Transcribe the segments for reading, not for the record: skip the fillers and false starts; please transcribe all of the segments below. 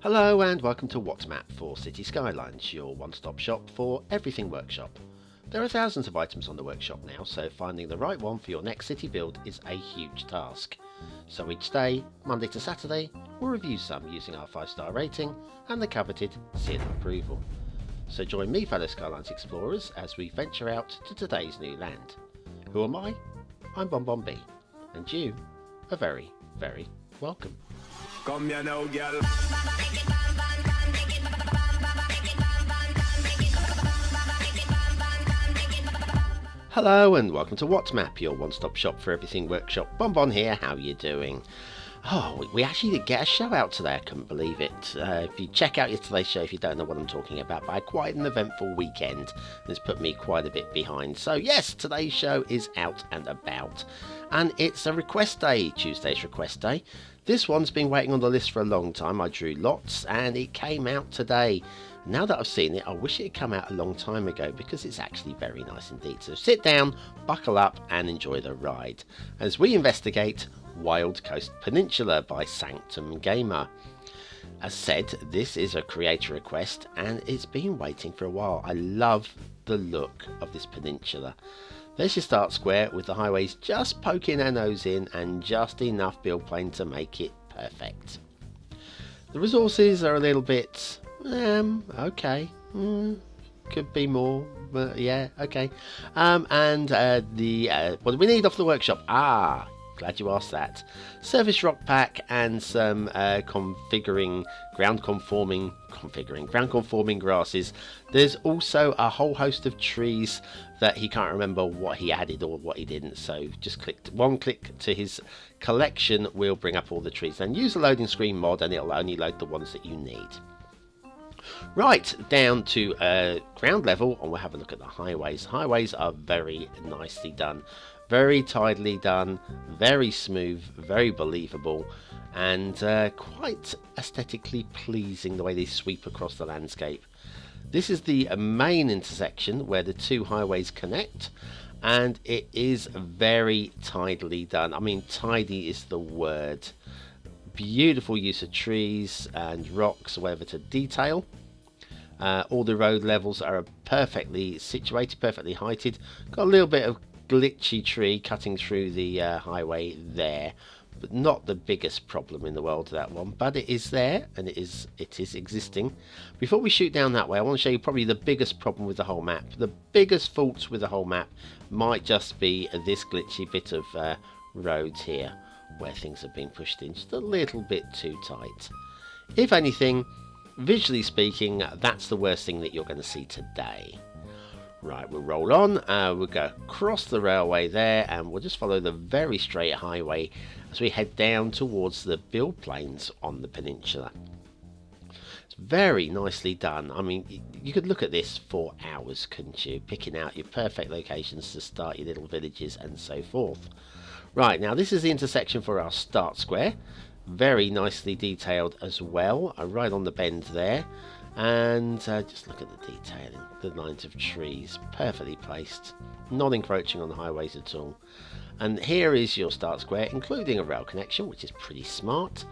Hello and welcome to What's Map for Cities Skylines, your one-stop shop for everything workshop. There are thousands of items on the workshop now, so finding the right one for your next city build is a huge task. So each day, Monday to Saturday, we'll review some using our 5-star rating and the coveted seal of approval. So join me, fellow Skylines explorers, as we venture out to today's new land. Who am I? I'm BonBonB, and you are very, very welcome. Come here now, girl. Hello and welcome to What's Map, your one-stop shop for everything workshop. BonBon here, how are you doing? Oh, we actually did get a show out today, I couldn't believe it. If you check out yesterday's show if you don't know what I'm talking about, but I had quite an eventful weekend. It's put me quite a bit behind. So yes, today's show is out and about. And it's a request day, Tuesday's request day. This one's been waiting on the list for a long time. I drew lots and it came out today. Now that I've seen it, I wish it had come out a long time ago because it's actually very nice indeed. So sit down, buckle up and enjoy the ride as we investigate Wild Coast Peninsula by Sanctum Gamer. As said, this is a creator request and it's been waiting for a while. I love the look of this peninsula. There's your start square with the highways just poking their nose in and just enough build plane to make it perfect. The resources are a little bit, okay, could be more, but yeah, okay. What do we need off the workshop? Glad you asked that. Surface rock pack and some ground conforming grasses. There's also a whole host of trees that he can't remember what he added or what he didn't. So just one click to his collection will bring up all the trees. Then use the loading screen mod and it'll only load the ones that you need. Right, down to ground level and we'll have a look at the highways. Highways are very nicely done. Very tidily done, very smooth, very believable, and quite aesthetically pleasing the way they sweep across the landscape. This is the main intersection where the two highways connect, and it is very tidily done. I mean, tidy is the word. Beautiful use of trees and rocks or whatever to detail. All the road levels are perfectly situated, perfectly heighted. Got a little bit of glitchy tree cutting through the highway there, but not the biggest problem in the world, that one, but it is there and it is existing. Before we shoot down that way, I want to show you probably the biggest problem with the whole map. The biggest faults with the whole map might just be this glitchy bit of roads here where things have been pushed in just a little bit too tight. If anything, visually speaking, that's the worst thing that you're going to see today. Right, we'll roll on, we'll go across the railway there and we'll just follow the very straight highway as we head down towards the build planes on the peninsula. It's very nicely done. I mean, you could look at this for hours, couldn't you? Picking out your perfect locations to start your little villages and so forth. Right, now this is the intersection for our start square. Very nicely detailed as well, right on the bend there. And just look at the detailing, the lines of trees, perfectly placed, not encroaching on the highways at all. And here is your start square, including a rail connection, which is pretty smart.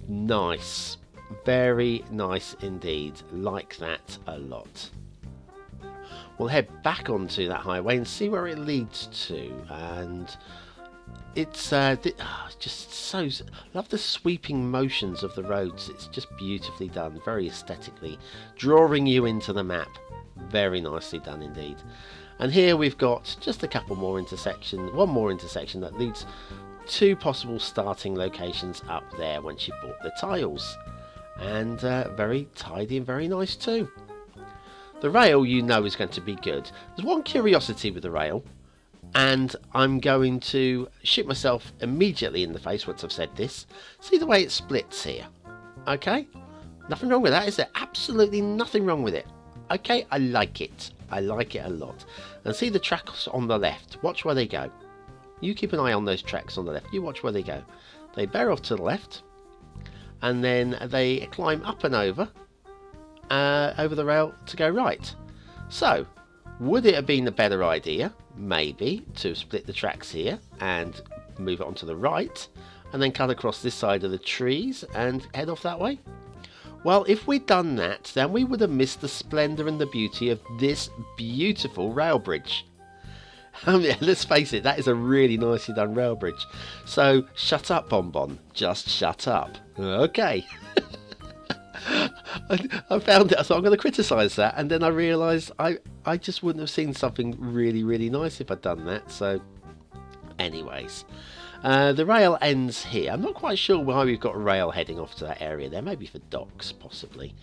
Nice, very nice indeed, like that a lot. We'll head back onto that highway and see where it leads to. And it's just so, love the sweeping motions of the roads. It's just beautifully done, very aesthetically, drawing you into the map. Very nicely done indeed. And here we've got just a couple more intersections, one more intersection that leads to possible starting locations up there once you've bought the tiles. And very tidy and very nice too. The rail, you know, is going to be good. There's one curiosity with the rail, and I'm going to shoot myself immediately in the face once I've said this. See the way it splits here? Okay? Nothing wrong with that, is there? Absolutely nothing wrong with it. Okay, I like it. I like it a lot. And see the tracks on the left. Watch where they go. You keep an eye on those tracks on the left. You watch where they go. They bear off to the left, and then they climb up and over the rail to go right. So, would it have been a better idea, maybe, to split the tracks here and move it onto the right and then cut across this side of the trees and head off that way? Well, if we'd done that, then we would have missed the splendour and the beauty of this beautiful rail bridge. Yeah, let's face it, that is a really nicely done rail bridge. So, shut up, BonBon. Just shut up. Okay. I found it, so I'm going to criticise that, and then I realised I just wouldn't have seen something really, really nice if I'd done that. So, anyways. The rail ends here. I'm not quite sure why we've got a rail heading off to that area there. Maybe for docks, possibly.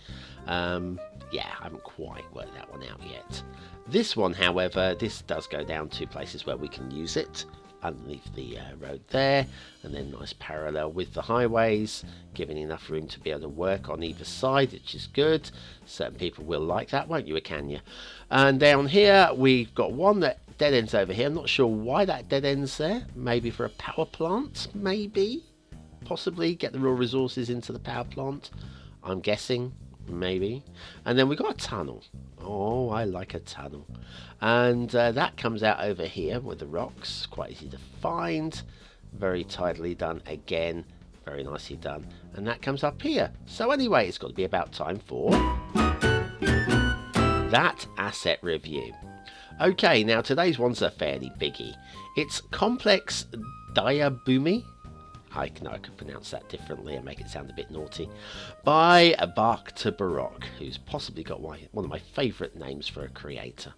Yeah, I haven't quite worked that one out yet. This one, however, this does go down to places where we can use it. Underneath the road there, and then nice parallel with the highways, giving enough room to be able to work on either side, which is good. Certain people will like that, won't you, Akanya? And down here, we've got one that dead ends over here. I'm not sure why that dead ends there. Maybe for a power plant, maybe? Possibly get the raw resources into the power plant. I'm guessing, maybe. And then we've got a tunnel. Oh, I like a tunnel. And that comes out over here with the rocks. Quite easy to find. Very tidily done again. Very nicely done. And that comes up here. So anyway, it's got to be about time for that asset review. Okay, now today's one's a fairly biggie. It's Complex Diabumi. I know I could pronounce that differently and make it sound a bit naughty. By Bark to Baroque, who's possibly got one of my favourite names for a creator.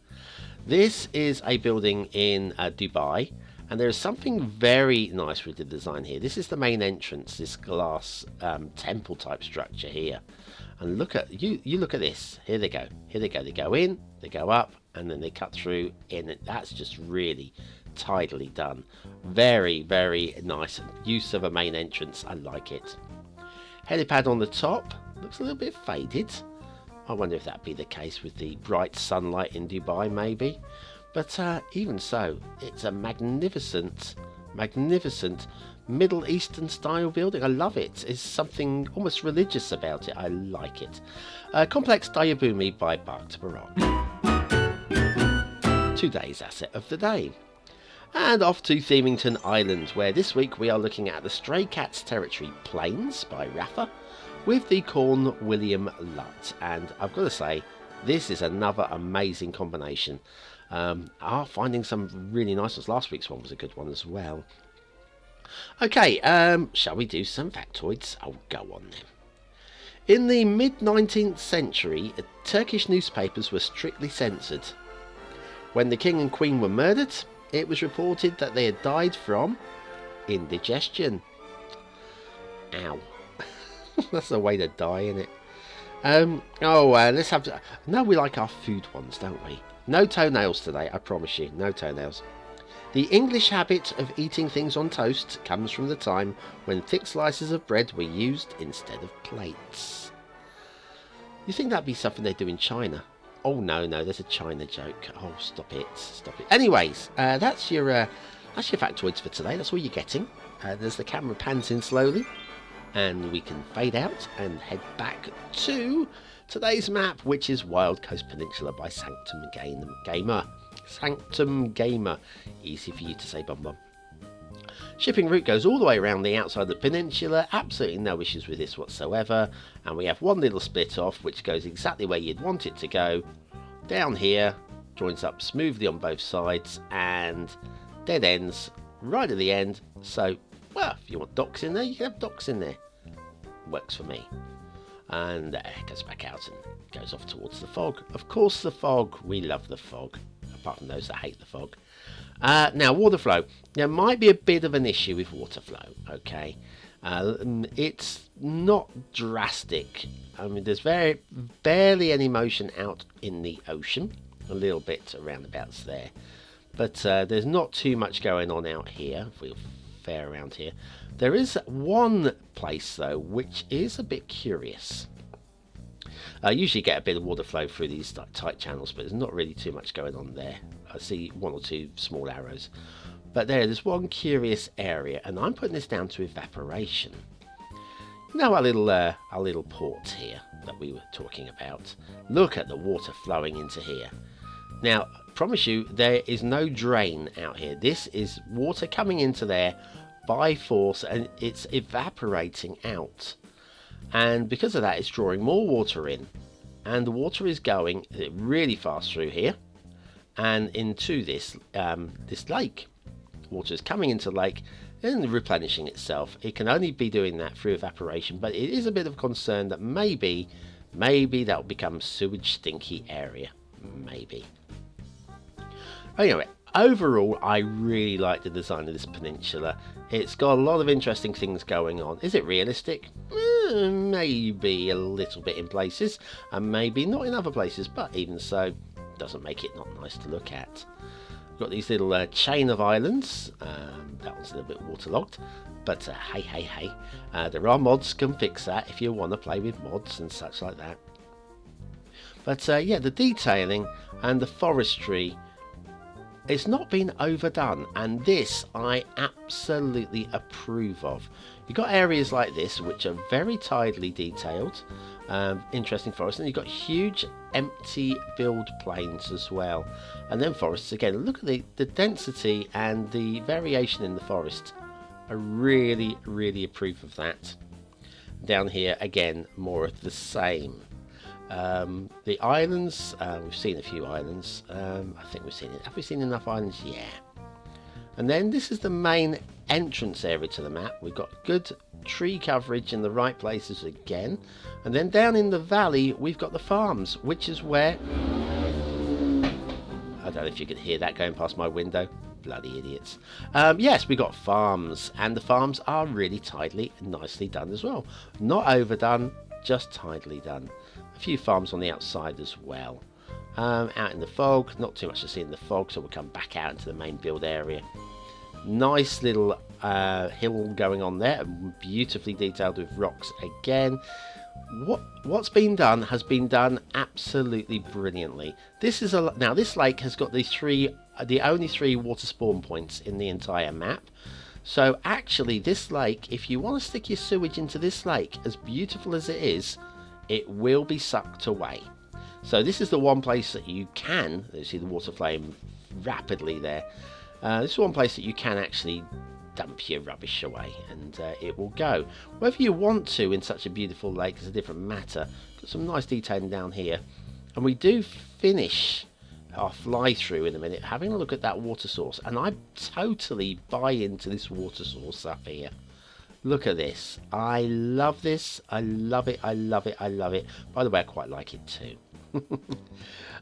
This is a building in Dubai, and there is something very nice with the design here. This is the main entrance, this glass temple type structure here. And look at you look at this. Here they go. Here they go. They go in, they go up, and then they cut through in. That's just really tidily done. Very, very nice use of a main entrance. I like it. Helipad on the top looks a little bit faded. I wonder if that'd be the case with the bright sunlight in Dubai, maybe. But even so, it's a magnificent Middle Eastern style building. I love it. There's something almost religious about it. I like it. Complex Diabumi by Bark to Baroque. Today's asset of the day. And off to Themington Island, where this week we are looking at the Stray Cats Territory Plains by Rafa with the Corn William Lutt. And I've got to say, this is another amazing combination. Finding some really nice ones. Last week's one was a good one as well. Okay, shall we do some factoids? Oh, go on then. In the mid-19th century, Turkish newspapers were strictly censored. When the king and queen were murdered, it was reported that they had died from indigestion. Ow. That's the way to die, isn't it? Let's have... No, we like our food ones, don't we? No toenails today, I promise you. No toenails. The English habit of eating things on toast comes from the time when thick slices of bread were used instead of plates. You think that'd be something they do in China? Oh no, there's a China joke. Oh, stop it. Anyways, that's your factoids for today. That's all you're getting. There's the camera pans in slowly, and we can fade out and head back to today's map, which is Wild Coast Peninsula by Sanctum Gamer. Sanctum Gamer. Easy for you to say, BonBon. Shipping route goes all the way around the outside of the peninsula. Absolutely no issues with this whatsoever. And we have one little split off, which goes exactly where you'd want it to go. Down here, joins up smoothly on both sides, and dead ends right at the end. So, well, if you want docks in there, you can have docks in there. Works for me. And it goes back out and goes off towards the fog. Of course, the fog. We love the fog. Apart from those that hate the fog. Now, water flow. There might be a bit of an issue with water flow, okay? It's not drastic. I mean, there's barely any motion out in the ocean. A little bit around abouts there. But there's not too much going on out here, if we're fair around here. There is one place, though, which is a bit curious. I usually get a bit of water flow through these tight channels, but there's not really too much going on there. I see one or two small arrows. But there's one curious area, and I'm putting this down to evaporation. You know our little port here that we were talking about? Look at the water flowing into here. Now, I promise you, there is no drain out here. This is water coming into there by force, and it's evaporating out. and because of that it's drawing more water in, and the water is going really fast through here and into this this lake. Water is coming into the lake and replenishing itself. It can only be doing that through evaporation, but it is a bit of concern that maybe that will become sewage stinky area. Maybe. Anyway, overall I really like the design of this peninsula. It's got a lot of interesting things going on. Is it realistic? Maybe a little bit in places, and maybe not in other places, but even so, doesn't make it not nice to look at. We've got these little chain of islands. That one's a little bit waterlogged, but hey, there are mods can fix that if you want to play with mods and such like that. But yeah, the detailing and the forestry, it's not been overdone, and this I absolutely approve of. You've got areas like this which are very tidily detailed, interesting forests, and you've got huge empty build plains as well, and then forests again. Look at the density and the variation in the forest. I really approve of that. Down here again, more of the same. The islands, we've seen a few islands. I think we've seen it. Have we seen enough islands? Yeah. And then this is the main entrance area to the map. We've got good tree coverage in the right places again. And then down in the valley, we've got the farms, which is where... I don't know if you can hear that going past my window. Bloody idiots. Yes, we got farms, and the farms are really tidily and nicely done as well. Not overdone, just tidily done. A few farms on the outside as well. Out in the fog, not too much to see in the fog, so we'll come back out into the main build area. Nice little hill going on there, beautifully detailed with rocks again. What's been done has been done absolutely brilliantly. Now this lake has got the only 3 water spawn points in the entire map. So actually this lake, if you want to stick your sewage into this lake, as beautiful as it is, it will be sucked away. So this is the one place that you can, you see the water flowing rapidly there. This is one place that you can actually dump your rubbish away, and it will go. Whether you want to in such a beautiful lake is a different matter. Got some nice detailing down here, and we do finish our fly through in a minute having a look at that water source, and I totally buy into this water source up here. Look at this. I love this. I love it. I love it. I love it. By the way, I quite like it too.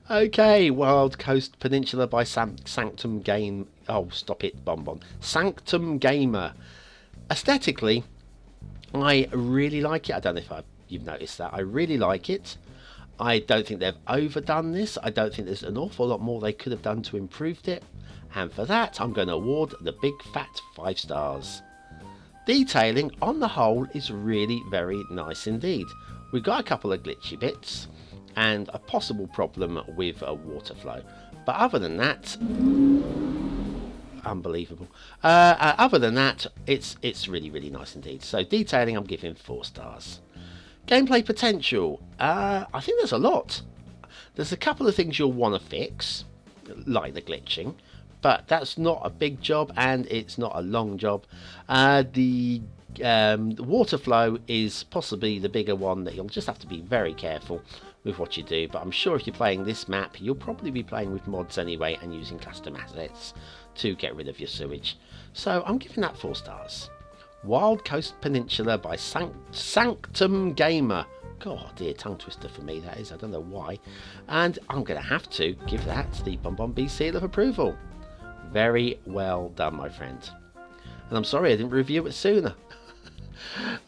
Okay, Wild Coast Peninsula by Sanctum Game. Oh, stop it, BonBon. Sanctum Gamer. Aesthetically, I really like it. I don't know if you've noticed that. I really like it. I don't think they've overdone this. I don't think there's an awful lot more they could have done to improve it. And for that, I'm going to award the big fat 5 stars. Detailing on the whole is really very nice indeed. We've got a couple of glitchy bits and a possible problem with a water flow, but other than that, unbelievable. Other than that, it's really nice indeed. So detailing, I'm giving 4 stars. Gameplay potential, I think there's a lot. There's a couple of things you'll want to fix, like the glitching, but that's not a big job and it's not a long job. The water flow is possibly the bigger one that you'll just have to be very careful with what you do, but I'm sure if you're playing this map, you'll probably be playing with mods anyway and using custom assets to get rid of your sewage. So I'm giving that 4 stars. Wild Coast Peninsula by Sanctum Gamer. God, dear, tongue twister for me that is, I don't know why. And I'm going to have to give that the BonBonB seal of approval. Very well done, my friend. And I'm sorry I didn't review it sooner.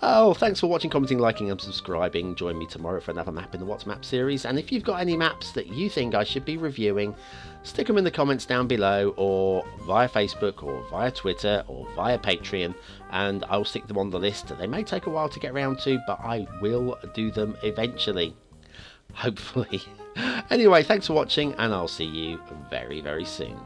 Oh, thanks for watching, commenting, liking and subscribing. Join me tomorrow for another map in the What's Map series, and if you've got any maps that you think I should be reviewing, stick them in the comments down below, or via Facebook, or via Twitter, or via Patreon, and I'll stick them on the list. They may take a while to get around to, but I will do them eventually, hopefully. Anyway, thanks for watching, and I'll see you very soon.